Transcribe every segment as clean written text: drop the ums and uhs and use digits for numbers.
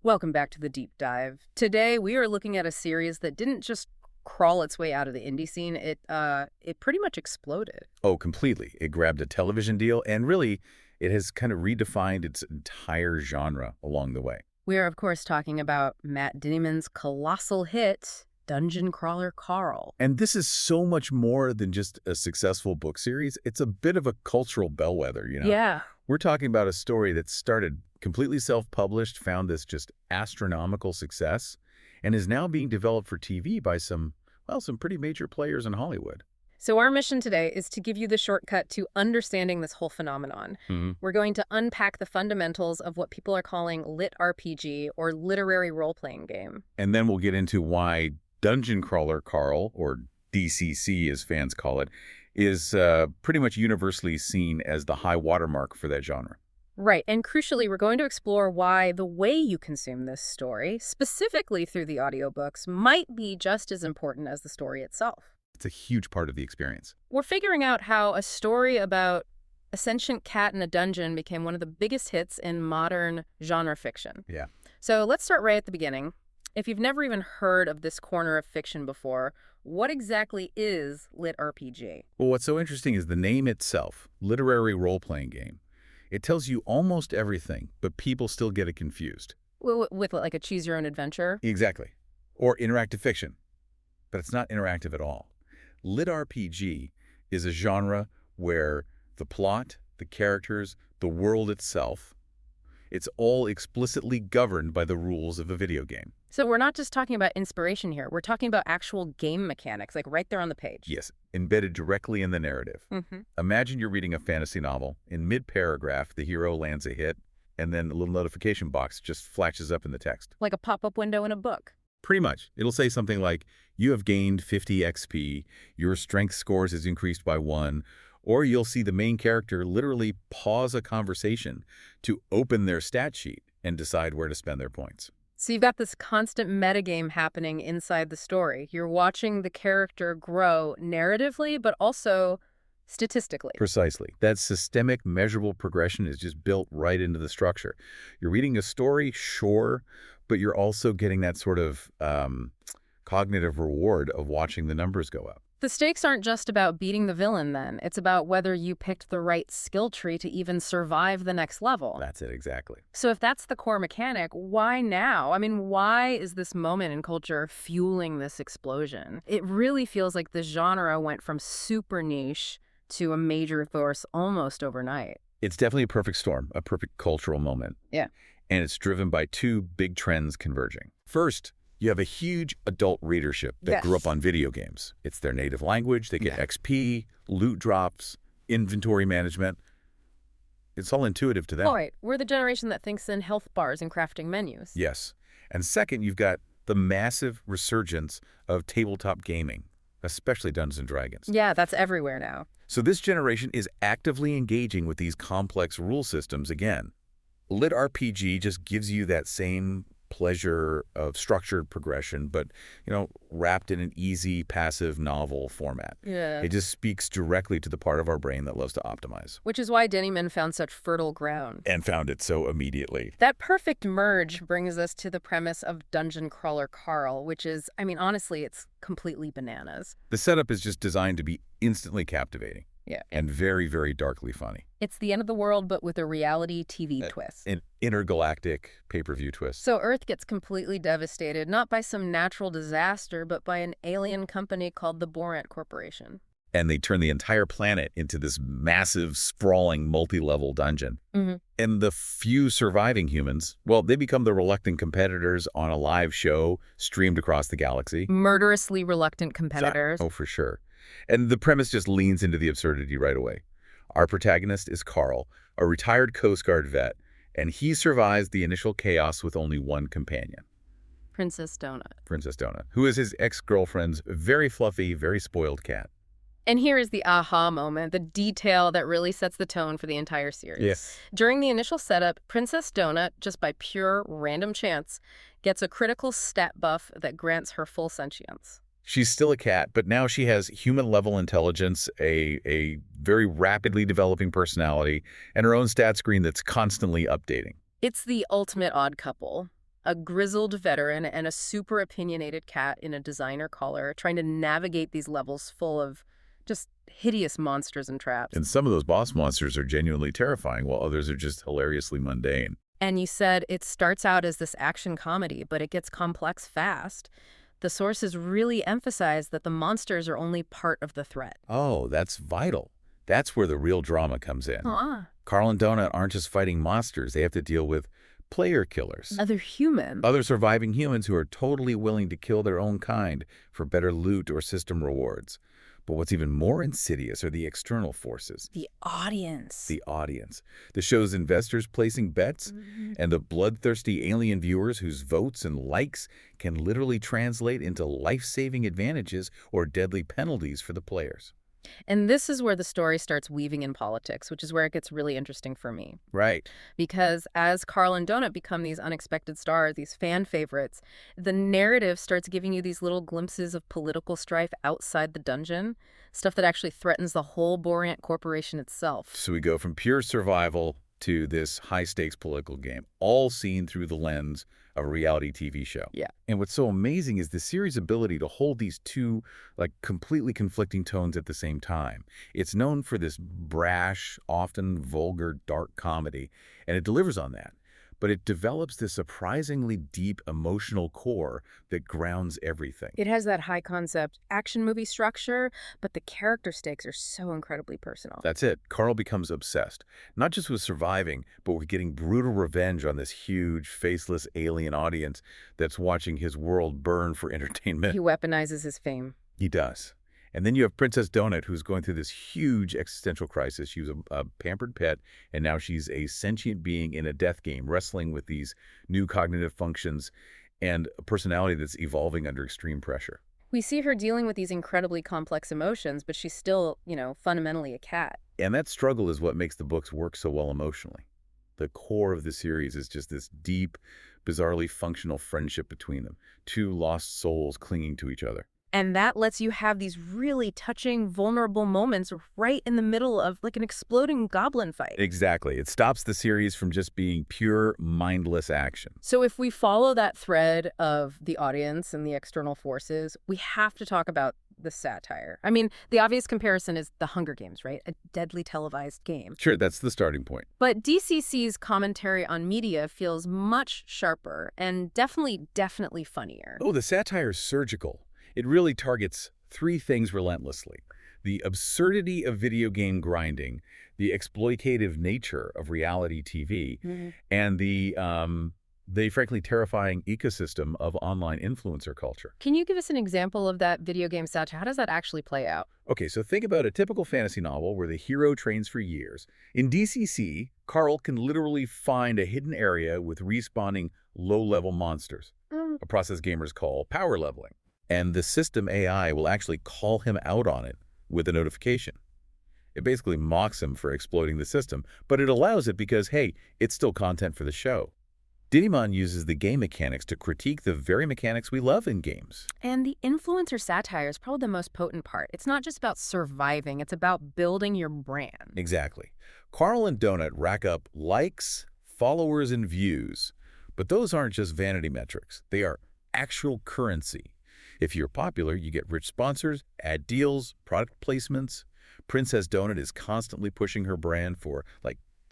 Welcome back to the deep dive. Today we are looking at a series that didn't just crawl its way out of the indie scene. It pretty much exploded. Oh, completely. It grabbed a television deal, and really, it has kind of redefined its entire genre along the way. We are of course talking about Matt Dinniman's colossal hit, Dungeon Crawler Carl. And this is so much more than just a successful book series. It's a bit of a cultural bellwether, you know? Yeah. We're talking about a story that started completely self-published, found this just astronomical success, and is now being developed for TV by some pretty major players in Hollywood. So our mission today is to give you the shortcut to understanding this whole phenomenon. We're going to unpack the fundamentals of what people are calling lit RPG, or literary role-playing game. And then we'll get into why Dungeon Crawler Carl, or DCC as fans call it, is pretty much universally seen as the high watermark for that genre. Right, and crucially, we're going to explore why the way you consume this story, specifically through the audiobooks, might be just as important as the story itself. It's a huge part of the experience. We're figuring out how a story about a sentient cat in a dungeon became one of the biggest hits in modern genre fiction. Yeah. So let's start right at the beginning. If you've never even heard of this corner of fiction before, what exactly is lit RPG? Well, what's so interesting is the name itself, literary role-playing game. It tells you almost everything, but people still get it confused. With like a choose your own adventure? Exactly. Or interactive fiction. But it's not interactive at all. Lit RPG is a genre where the plot, the characters, the world itself, it's all explicitly governed by the rules of a video game. So we're not just talking about inspiration here. We're talking about actual game mechanics, like right there on the page. Yes, embedded directly in the narrative. Imagine you're reading a fantasy novel. In mid-paragraph, the hero lands a hit, and then a little notification box just flashes up in the text. Like a pop-up window in a book. Pretty much. It'll say something like, you have gained 50 XP, your strength scores is increased by 1, or you'll see the main character literally pause a conversation to open their stat sheet and decide where to spend their points. So you've got this constant metagame happening inside the story. You're watching the character grow narratively, but also statistically. Precisely. That systemic, measurable progression is just built right into the structure. You're reading a story, sure, but you're also getting that sort of cognitive reward of watching the numbers go up. The stakes aren't just about beating the villain, then. It's about whether you picked the right skill tree to even survive the next level. That's it, exactly. So if that's the core mechanic, why now? I mean, why is this moment in culture fueling this explosion? It really feels like the genre went from super niche to a major force almost overnight. It's definitely a perfect storm, a perfect cultural moment. Yeah. And it's driven by two big trends converging. First, you have a huge adult readership that grew up on video games. It's their native language. They get XP, loot drops, inventory management. It's all intuitive to them. All right. We're the generation that thinks in health bars and crafting menus. Yes. And second, you've got the massive resurgence of tabletop gaming, especially Dungeons & Dragons. Yeah, that's everywhere now. So this generation is actively engaging with these complex rule systems again. Lit RPG just gives you that same pleasure of structured progression, but, wrapped in an easy, passive novel format. Yeah. It just speaks directly to the part of our brain that loves to optimize. Which is why Dinniman found such fertile ground. And found it so immediately. That perfect merge brings us to the premise of Dungeon Crawler Carl, which is, honestly, it's completely bananas. The setup is just designed to be instantly captivating. Yeah. And very, very darkly funny. It's the end of the world, but with a reality TV twist. An intergalactic pay-per-view twist. So Earth gets completely devastated, not by some natural disaster, but by an alien company called the Borant Corporation. And they turn the entire planet into this massive, sprawling, multi-level dungeon. And the few surviving humans, they become the reluctant competitors on a live show streamed across the galaxy. Murderously reluctant competitors. Oh, for sure. And the premise just leans into the absurdity right away. Our protagonist is Carl, a retired Coast Guard vet, and he survives the initial chaos with only one companion. Princess Donut. Princess Donut, who is his ex-girlfriend's very fluffy, very spoiled cat. And here is the aha moment, the detail that really sets the tone for the entire series. Yes. During the initial setup, Princess Donut, just by pure random chance, gets a critical stat buff that grants her full sentience. She's still a cat, but now she has human-level intelligence, a very rapidly developing personality, and her own stat screen that's constantly updating. It's the ultimate odd couple. A grizzled veteran and a super opinionated cat in a designer collar trying to navigate these levels full of just hideous monsters and traps. And some of those boss monsters are genuinely terrifying, while others are just hilariously mundane. And you said it starts out as this action comedy, but it gets complex fast. The sources really emphasize that the monsters are only part of the threat. Oh, that's vital. That's where the real drama comes in. Uh-uh. Carl and Donut aren't just fighting monsters. They have to deal with player killers. Other human. Other surviving humans who are totally willing to kill their own kind for better loot or system rewards. But what's even more insidious are the external forces. The audience. The audience. The show's investors placing bets, and the bloodthirsty alien viewers whose votes and likes can literally translate into life-saving advantages or deadly penalties for the players. And this is where the story starts weaving in politics, which is where it gets really interesting for me. Right. Because as Carl and Donut become these unexpected stars, these fan favorites, the narrative starts giving you these little glimpses of political strife outside the dungeon, stuff that actually threatens the whole Borant Corporation itself. So we go from pure survival to this high-stakes political game, all seen through the lens of a reality TV show. Yeah. And what's so amazing is the series' ability to hold these two, completely conflicting tones at the same time. It's known for this brash, often vulgar, dark comedy, and it delivers on that. But it develops this surprisingly deep emotional core that grounds everything. It has that high concept action movie structure, but the character stakes are so incredibly personal. That's it. Carl becomes obsessed, not just with surviving, but with getting brutal revenge on this huge, faceless alien audience that's watching his world burn for entertainment. He weaponizes his fame. He does. And then you have Princess Donut, who's going through this huge existential crisis. She was a pampered pet, and now she's a sentient being in a death game, wrestling with these new cognitive functions and a personality that's evolving under extreme pressure. We see her dealing with these incredibly complex emotions, but she's still, fundamentally a cat. And that struggle is what makes the books work so well emotionally. The core of the series is just this deep, bizarrely functional friendship between them, two lost souls clinging to each other. And that lets you have these really touching, vulnerable moments right in the middle of an exploding goblin fight. Exactly. It stops the series from just being pure, mindless action. So if we follow that thread of the audience and the external forces, we have to talk about the satire. I mean, the obvious comparison is The Hunger Games, right? A deadly televised game. Sure, that's the starting point. But DCC's commentary on media feels much sharper and definitely funnier. Oh, the satire's surgical. It really targets three things relentlessly: the absurdity of video game grinding, the exploitative nature of reality TV, and the frankly terrifying ecosystem of online influencer culture. Can you give us an example of that video game satire? How does that actually play out? Okay, so think about a typical fantasy novel where the hero trains for years. In DCC, Carl can literally find a hidden area with respawning low-level monsters, a process gamers call power leveling. And the system AI will actually call him out on it with a notification. It basically mocks him for exploiting the system, but it allows it because, hey, it's still content for the show. Dinniman uses the game mechanics to critique the very mechanics we love in games. And the influencer satire is probably the most potent part. It's not just about surviving, it's about building your brand. Exactly. Carl and Donut rack up likes, followers, and views. But those aren't just vanity metrics. They are actual currency. If you're popular, you get rich sponsors, ad deals, product placements. Princess Donut is constantly pushing her brand for,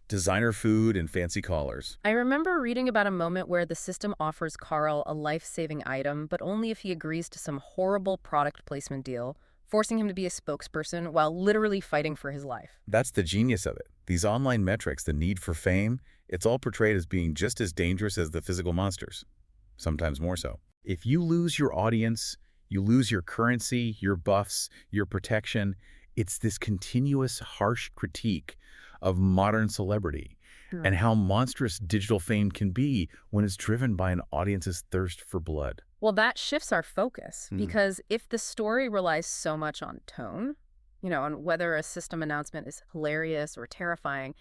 designer food and fancy collars. I remember reading about a moment where the system offers Carl a life-saving item, but only if he agrees to some horrible product placement deal, forcing him to be a spokesperson while literally fighting for his life. That's the genius of it. These online metrics, the need for fame, it's all portrayed as being just as dangerous as the physical monsters, sometimes more so. If you lose your audience, you lose your currency, your buffs, your protection. It's this continuous, harsh critique of modern celebrity and how monstrous digital fame can be when it's driven by an audience's thirst for blood. Well, that shifts our focus because if the story relies so much on tone, on whether a system announcement is hilarious or terrifying,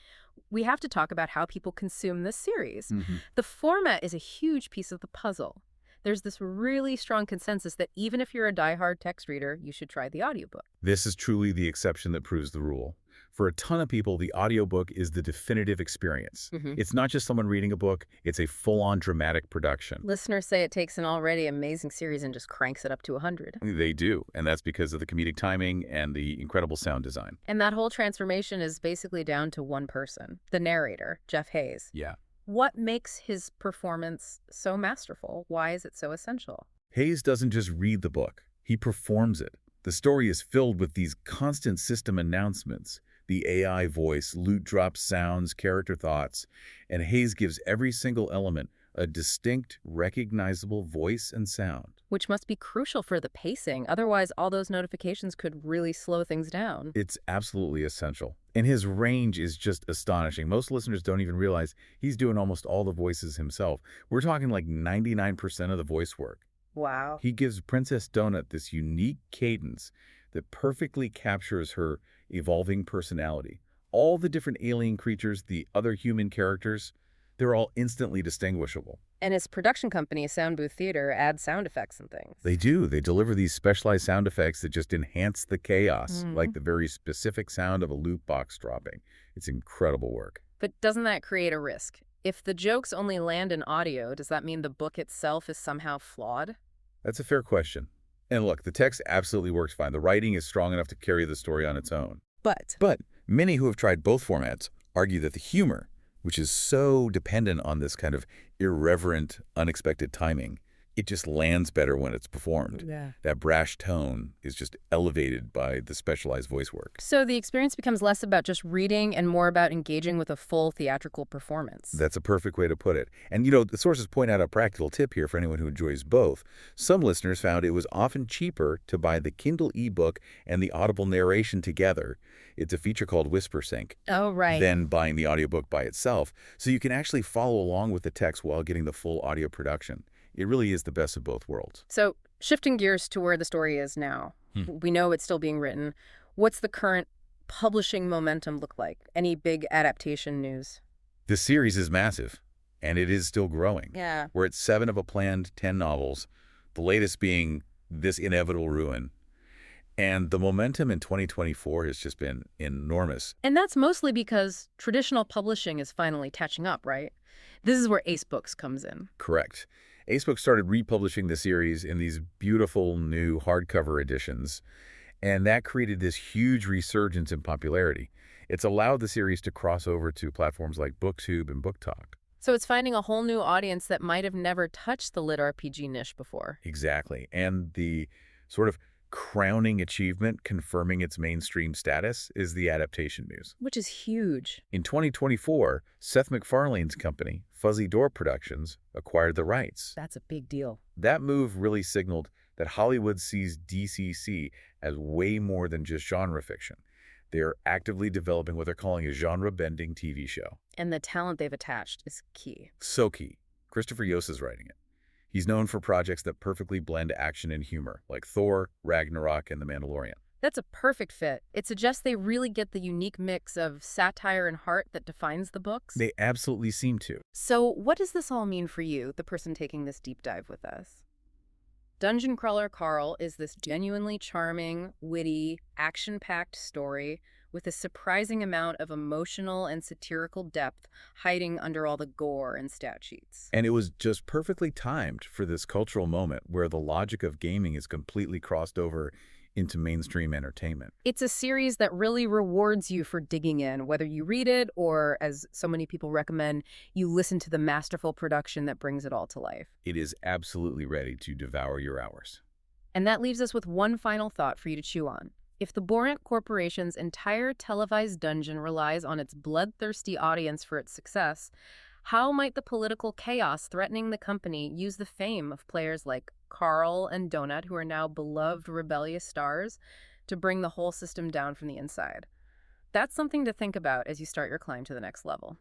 we have to talk about how people consume this series. The format is a huge piece of the puzzle. There's this really strong consensus that even if you're a diehard text reader, you should try the audiobook. This is truly the exception that proves the rule. For a ton of people, the audiobook is the definitive experience. Hmm. It's not just someone reading a book, it's a full-on dramatic production. Listeners say it takes an already amazing series and just cranks it up to 100. They do, and that's because of the comedic timing and the incredible sound design. And that whole transformation is basically down to one person, the narrator, Jeff Hayes. Yeah. What makes his performance so masterful? Why is it so essential? Hayes doesn't just read the book, he performs it. The story is filled with these constant system announcements, the AI voice, loot drop sounds, character thoughts, and Hayes gives every single element a distinct, recognizable voice and sound. Which must be crucial for the pacing. Otherwise, all those notifications could really slow things down. It's absolutely essential. And his range is just astonishing. Most listeners don't even realize he's doing almost all the voices himself. We're talking like 99% of the voice work. Wow. He gives Princess Donut this unique cadence that perfectly captures her evolving personality. All the different alien creatures, the other human characters, they're all instantly distinguishable. And his production company, Sound Booth Theater, adds sound effects and things. They do. They deliver these specialized sound effects that just enhance the chaos, Mhm. like the very specific sound of a loot box dropping. It's incredible work. But doesn't that create a risk? If the jokes only land in audio, does that mean the book itself is somehow flawed? That's a fair question. And look, the text absolutely works fine. The writing is strong enough to carry the story on its own. But many who have tried both formats argue that the humor, which is so dependent on this kind of irreverent, unexpected timing, it just lands better when it's performed. Yeah. That brash tone is just elevated by the specialized voice work. So the experience becomes less about just reading and more about engaging with a full theatrical performance. That's a perfect way to put it. And, the sources point out a practical tip here for anyone who enjoys both. Some listeners found it was often cheaper to buy the Kindle ebook and the Audible narration together. It's a feature called Whisper Sync. Oh, right. Than buying the audiobook by itself. So you can actually follow along with the text while getting the full audio production. It really is the best of both worlds. So shifting gears to where the story is now. We know it's still being written. What's the current publishing momentum look like? Any big adaptation news? The series is massive, and it is still growing. Yeah. We're at 7 of a planned 10 novels, the latest being This Inevitable Ruin. And the momentum in 2024 has just been enormous. And that's mostly because traditional publishing is finally catching up, right? This is where Ace Books comes in. Correct. Ace Books started republishing the series in these beautiful new hardcover editions, and that created this huge resurgence in popularity. It's allowed the series to cross over to platforms like BookTube and BookTok. So it's finding a whole new audience that might have never touched the lit RPG niche before. Exactly. And the sort of crowning achievement confirming its mainstream status is the adaptation news. Which is huge. In 2024, Seth MacFarlane's company, Fuzzy Door Productions, acquired the rights. That's a big deal. That move really signaled that Hollywood sees DCC as way more than just genre fiction. They are actively developing what they're calling a genre-bending TV show. And the talent they've attached is key. So key. Christopher Yost is writing it. He's known for projects that perfectly blend action and humor, like Thor, Ragnarok, and The Mandalorian. That's a perfect fit. It suggests they really get the unique mix of satire and heart that defines the books. They absolutely seem to. So what does this all mean for you, the person taking this deep dive with us? Dungeon Crawler Carl is this genuinely charming, witty, action-packed story with a surprising amount of emotional and satirical depth hiding under all the gore and stat sheets. And it was just perfectly timed for this cultural moment where the logic of gaming is completely crossed over into mainstream entertainment. It's a series that really rewards you for digging in, whether you read it or, as so many people recommend, you listen to the masterful production that brings it all to life. It is absolutely ready to devour your hours. And that leaves us with one final thought for you to chew on. If the Borant Corporation's entire televised dungeon relies on its bloodthirsty audience for its success, how might the political chaos threatening the company use the fame of players like Carl and Donut, who are now beloved rebellious stars, to bring the whole system down from the inside? That's something to think about as you start your climb to the next level.